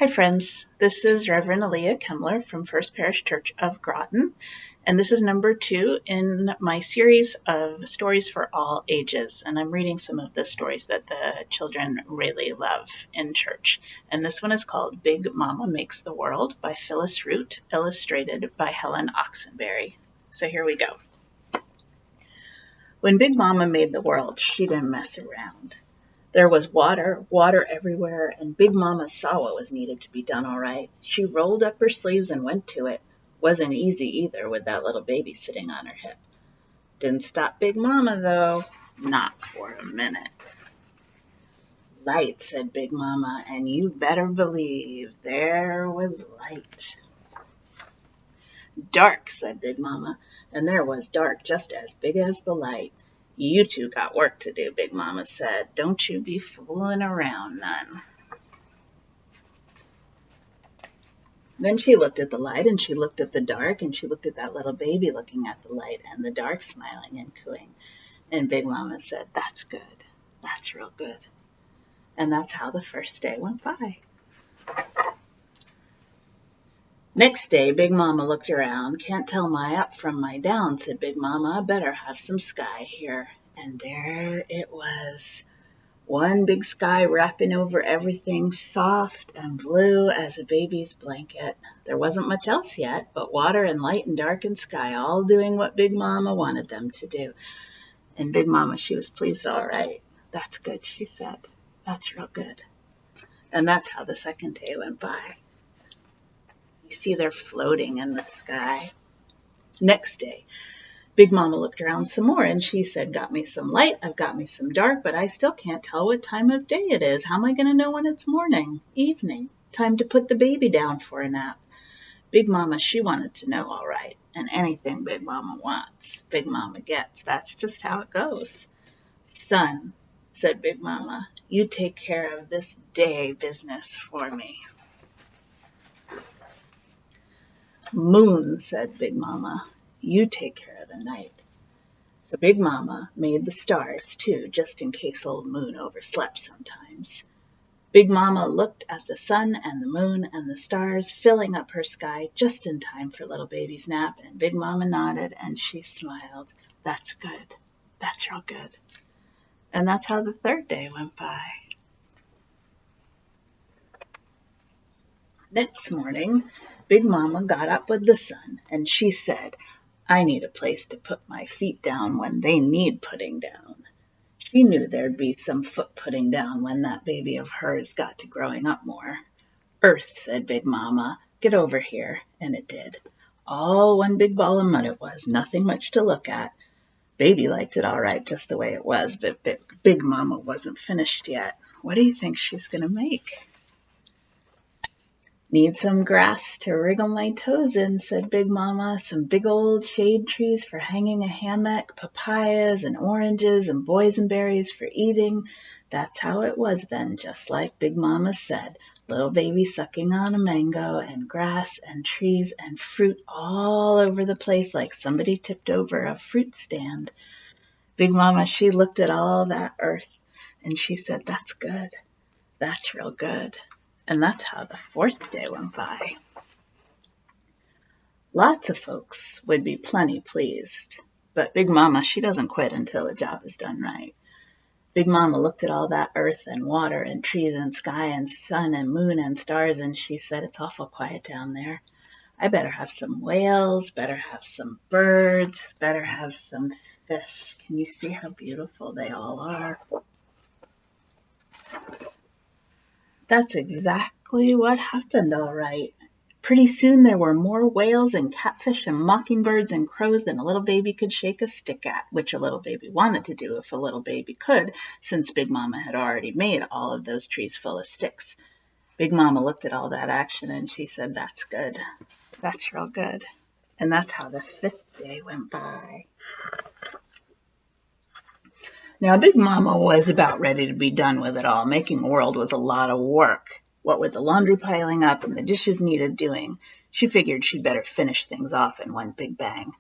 Hi friends, this is Reverend Elea Kemler from First Parish Church of Groton, and this is number 2 in my series of stories for all ages, and I'm reading some of the stories that the children really love in church. And this one is called Big Momma Makes the World by Phyllis, illustrated by Helen Oxenbury. So here we go. When Big Momma made the world, she didn't mess around. There was water everywhere, and Big Momma saw what was needed to be done all right. She rolled up her sleeves and went to it. Wasn't easy either with that little baby sitting on her hip. Didn't stop Big Momma, though. Not for a minute. Light, said Big Momma, and you better believe there was light. Dark, said Big Momma, and there was dark just as big as the light. You two got work to do, Big Momma said. Don't you be fooling around none. Then she looked at the light, and she looked at the dark, and she looked at that little baby looking at the light, and the dark smiling and cooing. And Big Momma said, that's good. That's real good. And that's how the first day went by. Next day, Big Momma looked around. Can't tell my up from my down, said Big Momma. I better have some sky here. And there it was. One big sky wrapping over everything, soft and blue as a baby's blanket. There wasn't much else yet, but water and light and dark and sky, all doing what Big Momma wanted them to do. And Big Momma, she was pleased all right. That's good, she said. That's real good. And that's how the second day went by. You see they're floating in the sky. Next day, Big Momma looked around some more, and she said, got me some light, I've got me some dark, but I still can't tell what time of day it is. How am I going to know when it's morning, evening, time to put the baby down for a nap? Big Momma, she wanted to know all right, and anything Big Momma wants, Big Momma gets. That's just how it goes. Son, said Big Momma, you take care of this day business for me. Moon, said Big Momma, you take care of the night. So Big Momma made the stars, too, just in case old Moon overslept sometimes. Big Momma looked at the sun and the moon and the stars, filling up her sky just in time for little baby's nap, and Big Momma nodded, and she smiled. That's good. That's real good. And that's how the third day went by. Next morning, Big Momma got up with the sun, and she said, I need a place to put my feet down when they need putting down. She knew there'd be some foot putting down when that baby of hers got to growing up more. Earth, said Big Momma, get over here, and it did. All one big ball of mud it was, nothing much to look at. Baby liked it all right just the way it was, but Big Momma wasn't finished yet. What do you think she's going to make? Need some grass to wriggle my toes in, said Big Momma. Some big old shade trees for hanging a hammock, papayas and oranges and boysenberries for eating. That's how it was then, just like Big Momma said. Little baby sucking on a mango and grass and trees and fruit all over the place like somebody tipped over a fruit stand. Big Momma, she looked at all that earth and she said, that's good. That's real good. And that's how the fourth day went by. Lots of folks would be plenty pleased, but Big Momma, she doesn't quit until the job is done right. Big Momma looked at all that earth and water and trees and sky and sun and moon and stars, and she said, it's awful quiet down there. I better have some whales, better have some birds, better have some fish. Can you see how beautiful they all are? That's exactly what happened, all right. Pretty soon there were more whales and catfish and mockingbirds and crows than a little baby could shake a stick at, which a little baby wanted to do if a little baby could, since Big Momma had already made all of those trees full of sticks. Big Momma looked at all that action and she said, that's good. That's real good. And that's how the fifth day went by. Now, Big Momma was about ready to be done with it all. Making a world was a lot of work. What with the laundry piling up and the dishes needed doing, she figured she'd better finish things off in one big bang.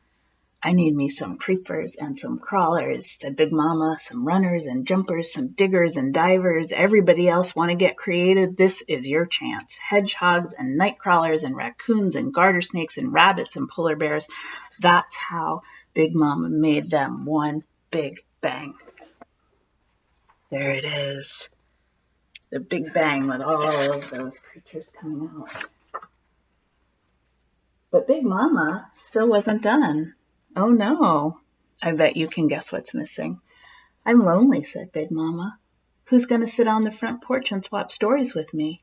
I need me some creepers and some crawlers, said Big Mama, some runners and jumpers, some diggers and divers. Everybody else want to get creative? This is your chance. Hedgehogs and night crawlers and raccoons and garter snakes and rabbits and polar bears. That's how Big Mama made them one big bang. There it is. The Big Bang with all of those creatures coming out. But Big Mama still wasn't done. Oh no, I bet you can guess what's missing. I'm lonely, said Big Mama. Who's going to sit on the front porch and swap stories with me?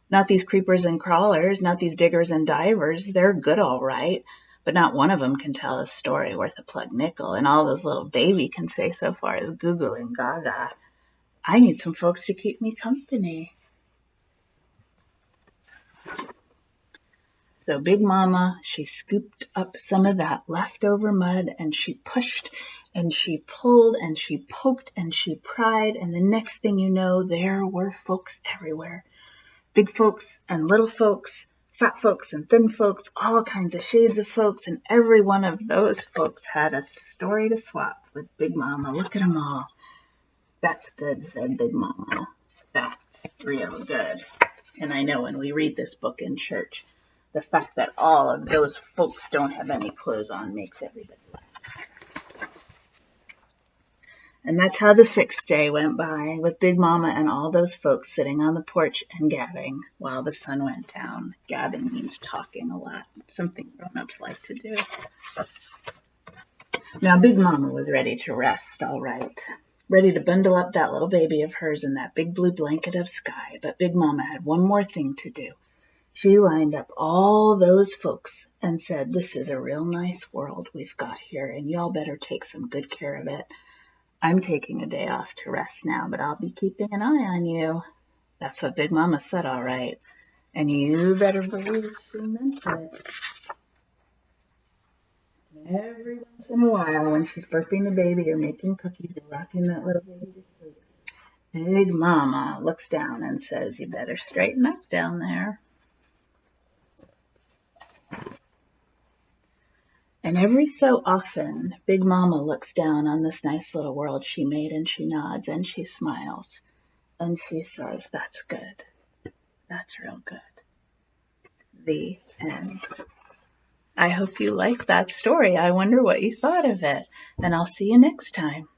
Not these creepers and crawlers, not these diggers and divers. They're good all right, but not one of them can tell a story worth a plug nickel, and all those little baby can say so far is goo goo and gaga. I need some folks to keep me company. So Big Mama, she scooped up some of that leftover mud, and she pushed and she pulled and she poked and she pried, and the next thing you know, there were folks everywhere. Big folks and little folks, fat folks and thin folks, all kinds of shades of folks, and every one of those folks had a story to swap with Big Mama. Look at them all. That's good, said Big Mama. That's real good. And I know when we read this book in church, the fact that all of those folks don't have any clothes on makes everybody laugh. And that's how the 6th day went by, with Big Mama and all those folks sitting on the porch and gabbing while the sun went down. Gabbing means talking a lot, something grown-ups like to do. Now Big Mama was ready to rest, all right. Ready to bundle up that little baby of hers in that big blue blanket of sky. But Big Mama had one more thing to do. She lined up all those folks and said, this is a real nice world we've got here, and y'all better take some good care of it. I'm taking a day off to rest now, but I'll be keeping an eye on you. That's what Big Mama said, all right. And you better believe she meant it. Every once in a while, when she's burping the baby or making cookies or rocking that little baby to sleep, Big Mama looks down and says, you better straighten up down there. And every so often, Big Mama looks down on this nice little world she made, and she nods and she smiles. And she says, that's good. That's real good. The end. I hope you liked that story. I wonder what you thought of it. And I'll see you next time.